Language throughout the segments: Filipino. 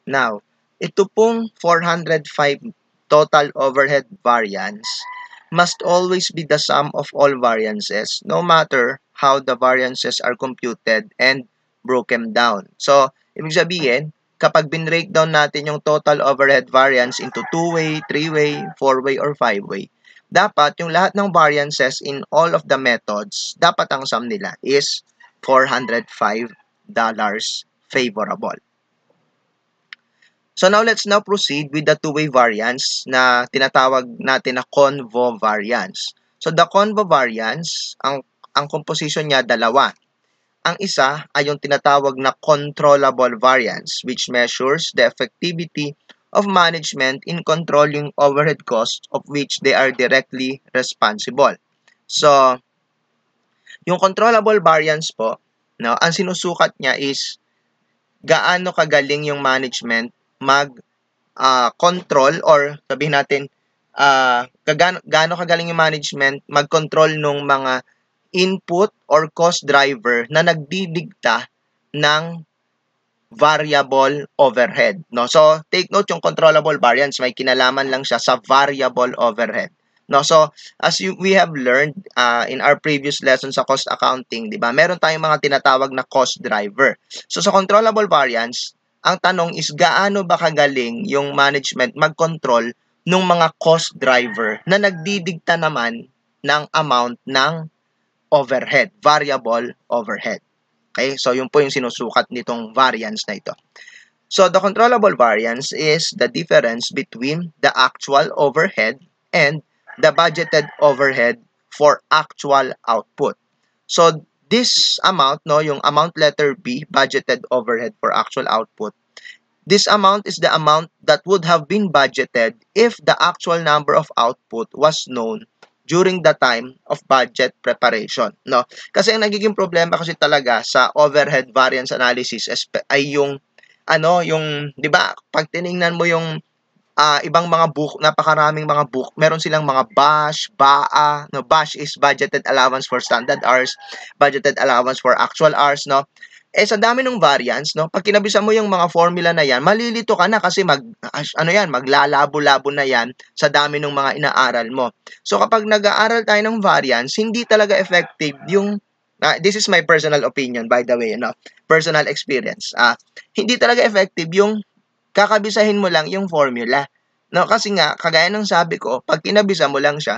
Now, ito pong 405 total overhead variance must always be the sum of all variances no matter how the variances are computed and broken down. So, ibig sabihin, kapag bin-breakdown natin yung total overhead variance into 2-way, 3-way, 4-way, or 5-way, dapat yung lahat ng variances in all of the methods, dapat ang sum nila is $405 favorable. So now let's now proceed with the two-way variance na tinatawag natin na convo variance. So the convo variance, ang composition niya dalawa. Ang isa ay yung tinatawag na controllable variance which measures the effectivity of management in controlling overhead costs of which they are directly responsible. So yung controllable variance po, no, ang sinusukat niya is gaano kagaling yung management mag-control or sabihin natin gaano kagaling yung management mag-control ng mga input or cost driver na nagdidikta ng variable overhead, no? So take note, yung controllable variance may kinalaman lang siya sa variable overhead, no? So as we have learned in our previous lesson sa cost accounting, di ba? Meron tayong mga tinatawag na cost driver. So sa controllable variance, ang tanong is gaano ba kagaling yung management mag-control ng mga cost driver na nagdidikta naman ng amount ng overhead, variable overhead. Okay? So yun po yung sinusukat nitong variance na ito. So the controllable variance is the difference between the actual overhead and the budgeted overhead for actual output. So this amount, no, yung amount letter B, budgeted overhead for actual output, this amount is the amount that would have been budgeted if the actual number of output was known during the time of budget preparation, no? Kasi ang nagiging problema kasi talaga sa overhead variance analysis ay yung yung 'di ba, pag tiningnan mo yung ibang mga book, napakaraming mga book, meron silang mga BAS, BAA, no? BAS is budgeted allowance for standard hours, budgeted allowance for actual hours, no? Sa dami ng variance, no? Pag kinabisan mo yung mga formula na yan, malilito ka na kasi maglalabo-labo na yan sa dami ng mga inaaral mo. So kapag nag-aaral tayo ng variance, hindi talaga effective yung this is my personal opinion, by the way, no? Personal experience. Hindi talaga effective yung kakabisahin mo lang yung formula. No, kasi nga, kagaya ng sabi ko, pag kinabisa mo lang siya,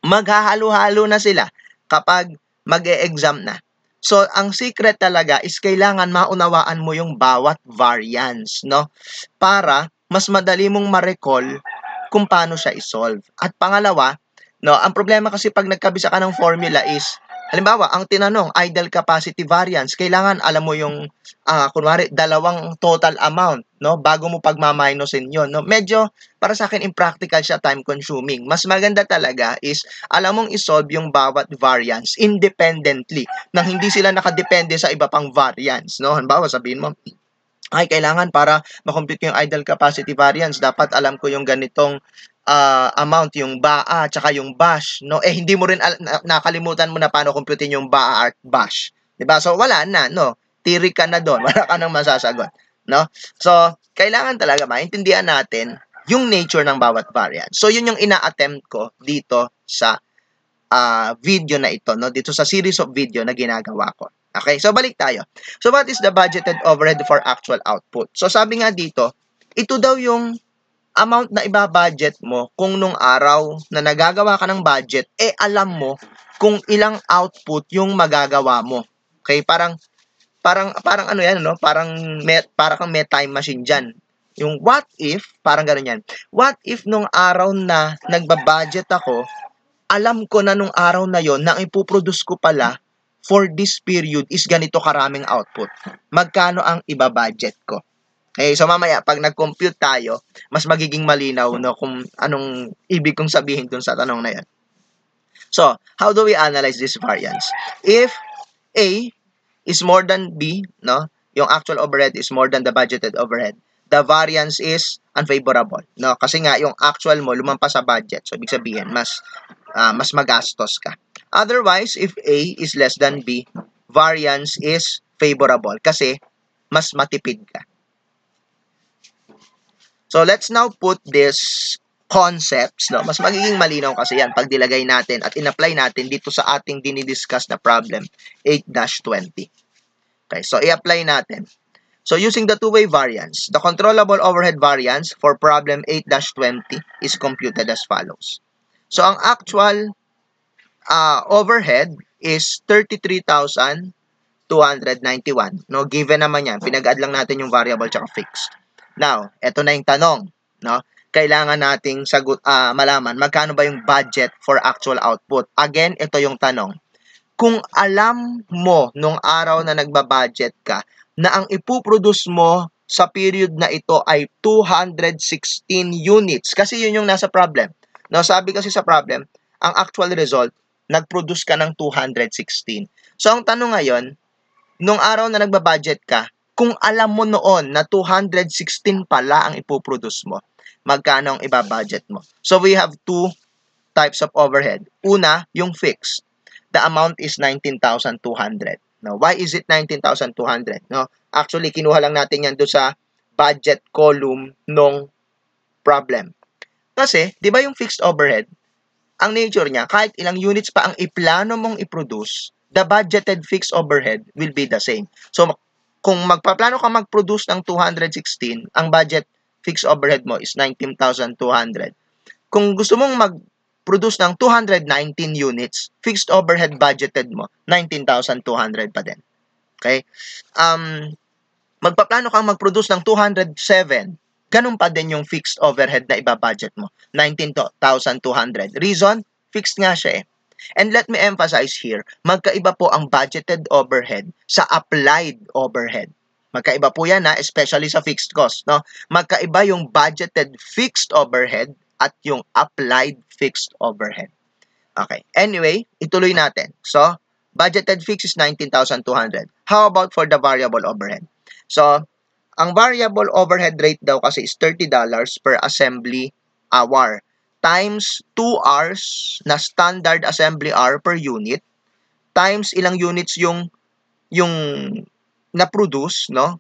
maghahalo-halo na sila kapag mag-e-exam na. So, ang secret talaga is kailangan maunawaan mo yung bawat variance, no? Para mas madali mong ma-recall kung paano siya i-solve. At pangalawa, no, ang problema kasi pag nagkabisa ka ng formula is, halimbawa, ang tinanong, idle capacity variance, kailangan alam mo yung kunwari, dalawang total amount, no? Bago mo pagmaminosin yun, no? Medyo, para sa akin, impractical siya, time-consuming. Mas maganda talaga is, alam mong isolve yung bawat variance independently, nang hindi sila nakadepende sa iba pang variance, no? Halimbawa, sabihin mo, ay, kailangan para makompute ko yung idle capacity variance, dapat alam ko yung ganitong amount, yung BAA, tsaka yung BAS, no? Hindi mo rin nakalimutan mo na paano computein yung BAA at BAS. Diba? So, wala na, no? Theory ka na doon. Wala ka nang masasagot, no? So, kailangan talaga maintindihan natin yung nature ng bawat variance. So, yun yung ina-attempt ko dito sa video na ito, no? Dito sa series of video na ginagawa ko. Okay, so balik tayo. So, what is the budgeted overhead for actual output? So, sabi nga dito, ito daw yung amount na ibabudget mo kung nung araw na nagagawa ka ng budget, alam mo kung ilang output yung magagawa mo. Okay, parang ano yan, no? Parang kang may time machine diyan. Yung what if, parang gano'n yan. What if nung araw na nagbabudget ako, alam ko na nung araw na yon na ipoproduce ko pala for this period is ganito karaming output. Magkano ang ibabudget ko? Okay, so mamaya pag nag-compute tayo, mas magiging malinaw, no, kung anong ibig kong sabihin dun sa tanong na yan. So, how do we analyze this variance? If A is more than B, no, yung actual overhead is more than the budgeted overhead, the variance is unfavorable, no, kasi nga yung actual mo lumampas sa budget. So, ibig sabihin mas magastos ka. Otherwise, if A is less than B, variance is favorable kasi mas matipid ka. So let's now put this concepts, no? Mas magiging malinaw kasi yan pag dilagay natin at in-apply natin dito sa ating dinidiscuss na problem 8-20. Okay, so i-apply natin. So using the two-way variance, the controllable overhead variance for problem 8-20 is computed as follows. So ang actual overhead is 33,291. No, given naman yan. Pinag-add lang natin yung variable tsaka fixed. Now, eto na yung tanong, no? Kailangan nating malaman magkano ba yung budget for actual output. Again, ito yung tanong. Kung alam mo nung araw na nagbabudget ka na ang ipuproduce mo sa period na ito ay 216 units, kasi yun yung nasa problem. No, sabi kasi sa problem, ang actual result, nag-produce ka ng 216. So, ang tanong ngayon, nung araw na nagbabudget ka, kung alam mo noon na 216 pala ang ipoproduce mo, magkano ang ibabudget mo? So, we have two types of overhead. Una, yung fixed. The amount is 19,200. Now, why is it 19,200? No? Actually, kinuha lang natin yan doon sa budget column nung problem. Kasi, di ba yung fixed overhead, ang nature niya, kahit ilang units pa ang iplano mong i-produce, the budgeted fixed overhead will be the same. So, kung magpaplano ka mag-produce ng 216, ang budget fixed overhead mo is 19,200. Kung gusto mong mag-produce ng 219 units, fixed overhead budgeted mo, 19,200 pa din. Okay? Magpaplano kang mag-produce ng 207, ganun pa din yung fixed overhead na ibabudget mo, 19,200. Reason? Fixed nga siya eh. And let me emphasize here, magkaiba po ang budgeted overhead sa applied overhead. Magkaiba po yan especially sa fixed cost. No? Magkaiba yung budgeted fixed overhead at yung applied fixed overhead. Okay. Anyway, ituloy natin. So, budgeted fixed is 19,200. How about for the variable overhead? So, ang variable overhead rate daw kasi is $30 per assembly hour times 2 hours na standard assembly hour per unit times ilang units yung na-produce, no?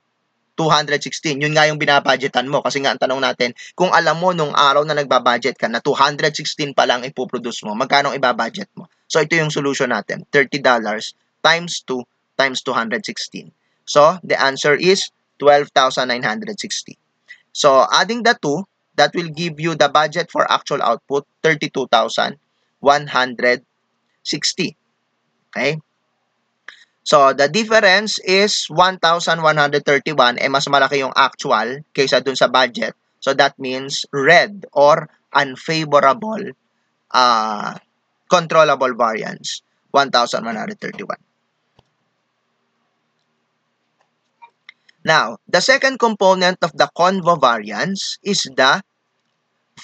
216. Yun nga yung binabudgetan mo. Kasi nga ang tanong natin, kung alam mo nung araw na nagbabudget ka na 216 pa lang ipoproduce mo, magkano ibabudget mo? So, ito yung solution natin. $30 times 2 times 216. So, the answer is 12,960. So, adding the 2, that will give you the budget for actual output, 32,160. Okay? So, the difference is 1,131. Mas malaki yung actual kaysa dun sa budget. So, that means red or unfavorable controllable variance, 1,131. Now, the second component of the convo variance is the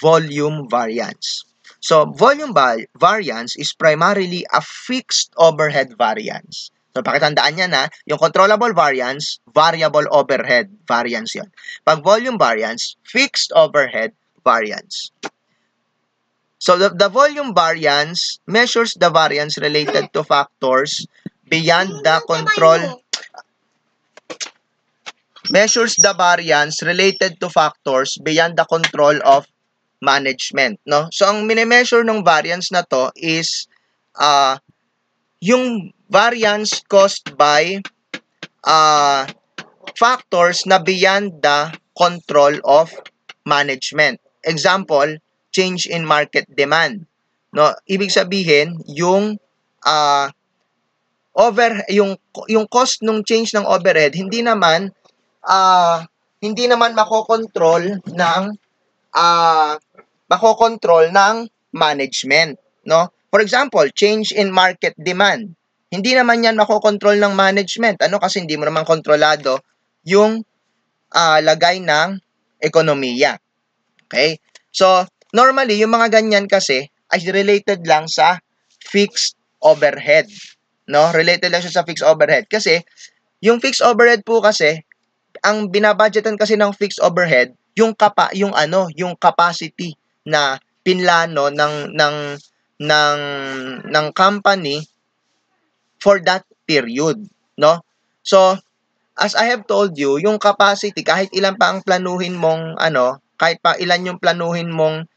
volume variance. So, volume variance is primarily a fixed overhead variance. So, pakitandaan niya na, yung controllable variance, variable overhead variance yon. Pag volume variance, fixed overhead variance. So, the volume variance measures the variance related to factors beyond the control of management, no? So ang mini-measure ng variance na to is yung variance caused by factors na beyond the control of management. Example, change in market demand, no? Ibig sabihin yung yung cost ng change ng overhead hindi naman makokontrol ng management, no? For example, change in market demand. Hindi naman yan makokontrol ng management. Ano? Kasi hindi mo naman kontrolado yung lagay ng ekonomiya. Okay? So, normally, yung mga ganyan kasi ay related lang sa fixed overhead. No? Related lang siya sa fixed overhead. Kasi, yung fixed overhead po kasi, ang binabudgetan kasi ng fixed overhead, yung capacity na pinlano ng company for that period, no? So, as I have told you, yung capacity kahit ilan pa ang planuhin mong kahit pa ilan yung planuhin mong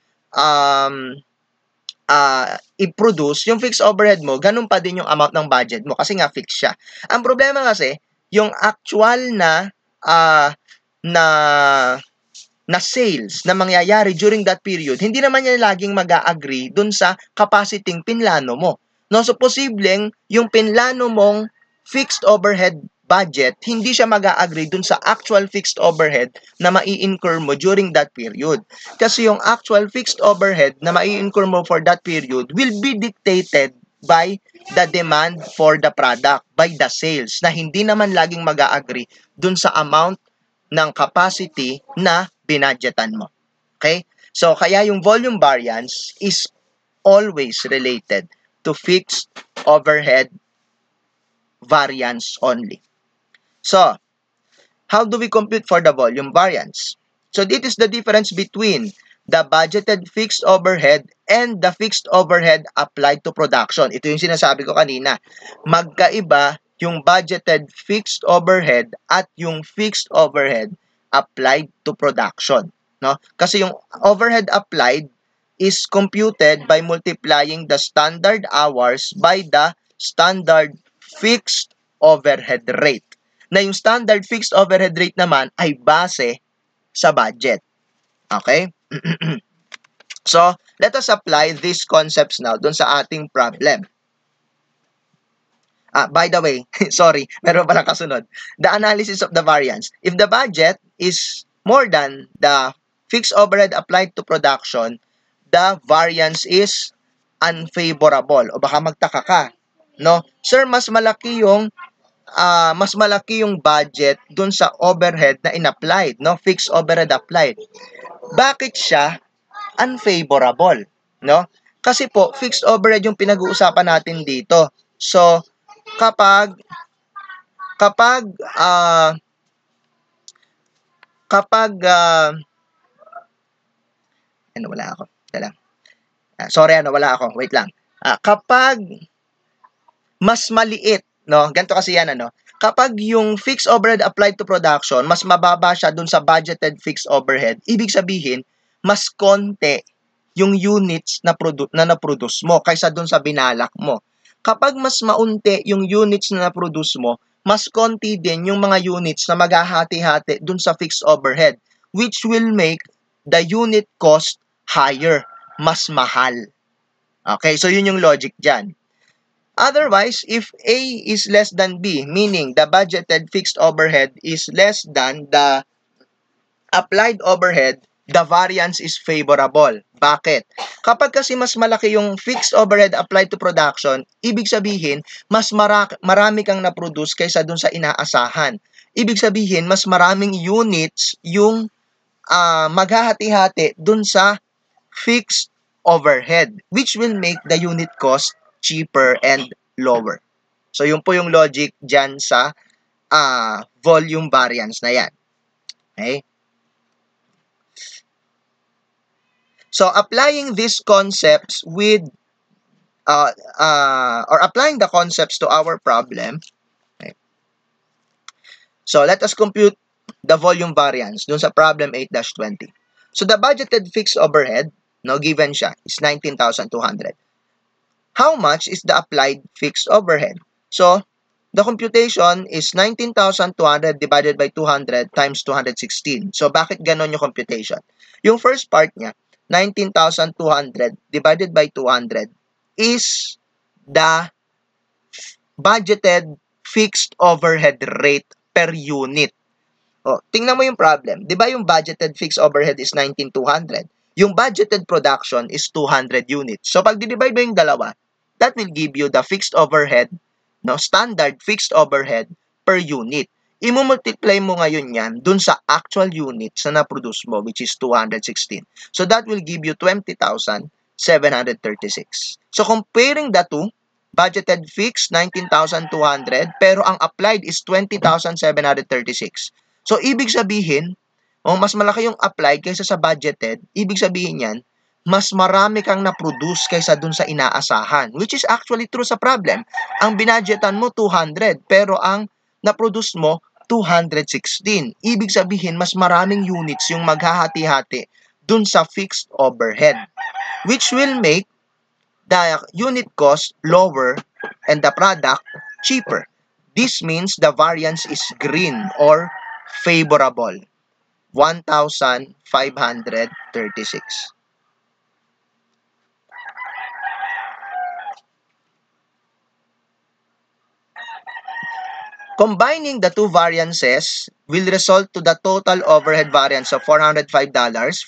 i-produce, yung fixed overhead mo, ganun pa din yung amount ng budget mo kasi nga fixed siya. Ang problema kasi, yung actual na na sales na mangyayari during that period, hindi naman niya laging mag-a-agree dun sa capacity pinlano mo. No, so posibleng yung pinlano mong fixed overhead budget, hindi siya mag-a-agree dun sa actual fixed overhead na mai-incur mo during that period. Kasi yung actual fixed overhead na mai-incur mo for that period will be dictated by the demand for the product, by the sales, na hindi naman laging mag-a-agree dun sa amount ng capacity na binadgetan mo. Okay? So, kaya yung volume variance is always related to fixed overhead variance only. So, how do we compute for the volume variance? So, this is the difference between the budgeted fixed overhead and the fixed overhead applied to production. Ito yung sinasabi ko kanina. Magkaiba yung budgeted fixed overhead at yung fixed overhead applied to production. No? Kasi yung overhead applied is computed by multiplying the standard hours by the standard fixed overhead rate. Na yung standard fixed overhead rate naman ay base sa budget. Okay? So, let us apply these concepts now dun sa ating problem. By the way, sorry, meron palang kasunod. The analysis of the variance. If the budget is more than the fixed overhead applied to production, the variance is unfavorable. O baka magtaka ka, no? Sir, mas malaki yung budget dun sa overhead na in-applied, no? Fixed overhead applied. Bakit siya unfavorable, no? Kasi po, fixed overhead yung pinag-uusapan natin dito. So, kapag wala ako. Sorry, wala ako. Wait lang. Kapag mas maliit, no? Ganito kasi yan, kapag yung fixed overhead applied to production, mas mababa siya dun sa budgeted fixed overhead, ibig sabihin, mas konti yung units na na-produce mo kaysa dun sa binalak mo. Kapag mas maunti yung units na na-produce mo, mas konti din yung mga units na maghahati-hati dun sa fixed overhead, which will make the unit cost higher, mas mahal. Okay, so yun yung logic dyan. Otherwise, if A is less than B, meaning the budgeted fixed overhead is less than the applied overhead, the variance is favorable. Bakit? Kapag kasi mas malaki yung fixed overhead applied to production, ibig sabihin, mas marami kang na-produce kaysa dun sa inaasahan. Ibig sabihin, mas maraming units yung maghahati-hati dun sa fixed overhead, which will make the unit cost cheaper and lower. So, yun po yung logic dyan sa volume variance na yan. Okay? So, applying these concepts with, or applying the concepts to our problem, okay. So, let us compute the volume variance dun sa problem 8-20. So, the budgeted fixed overhead, given siya, is 19,200. How much is the applied fixed overhead? So, the computation is 19,200 divided by 200 times 216. So, bakit ganon yung computation? Yung first part niya, 19,200 divided by 200 is the budgeted fixed overhead rate per unit. O, tingnan mo yung problem. Di ba yung budgeted fixed overhead is 19,200? Yung budgeted production is 200 units. So, pag di-divide mo yung dalawa, that will give you the fixed overhead, standard fixed overhead per unit. I-multiply mo ngayon yan dun sa actual units na na-produce mo, which is 216. So, that will give you 20,736. So, comparing the two, budgeted fixed, 19,200, pero ang applied is 20,736. So, ibig sabihin, mas malaki yung applied kaysa sa budgeted, ibig sabihin yan, mas marami kang na-produce kaysa dun sa inaasahan, which is actually true sa problem. Ang binadgetan mo, 200, pero ang na-produce mo, 216. Ibig sabihin, mas maraming units yung maghahati-hati dun sa fixed overhead, which will make the unit cost lower and the product cheaper. This means the variance is green or favorable, 1,536. Combining the two variances will result to the total overhead variance of $405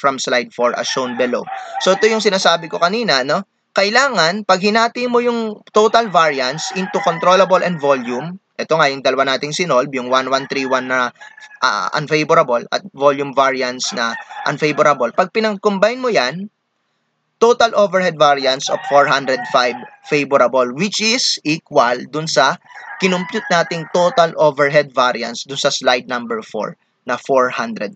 from slide 4 as shown below. So ito yung sinasabi ko kanina, no? Kailangan, pag hinati mo yung total variance into controllable and volume, ito nga yung dalawa nating sinolve, yung 1131 na unfavorable at volume variance na unfavorable. Pag pinang-combine mo yan, total overhead variance of 405 favorable, which is equal dun sa kinompute nating total overhead variance dun sa slide number 4 na 405.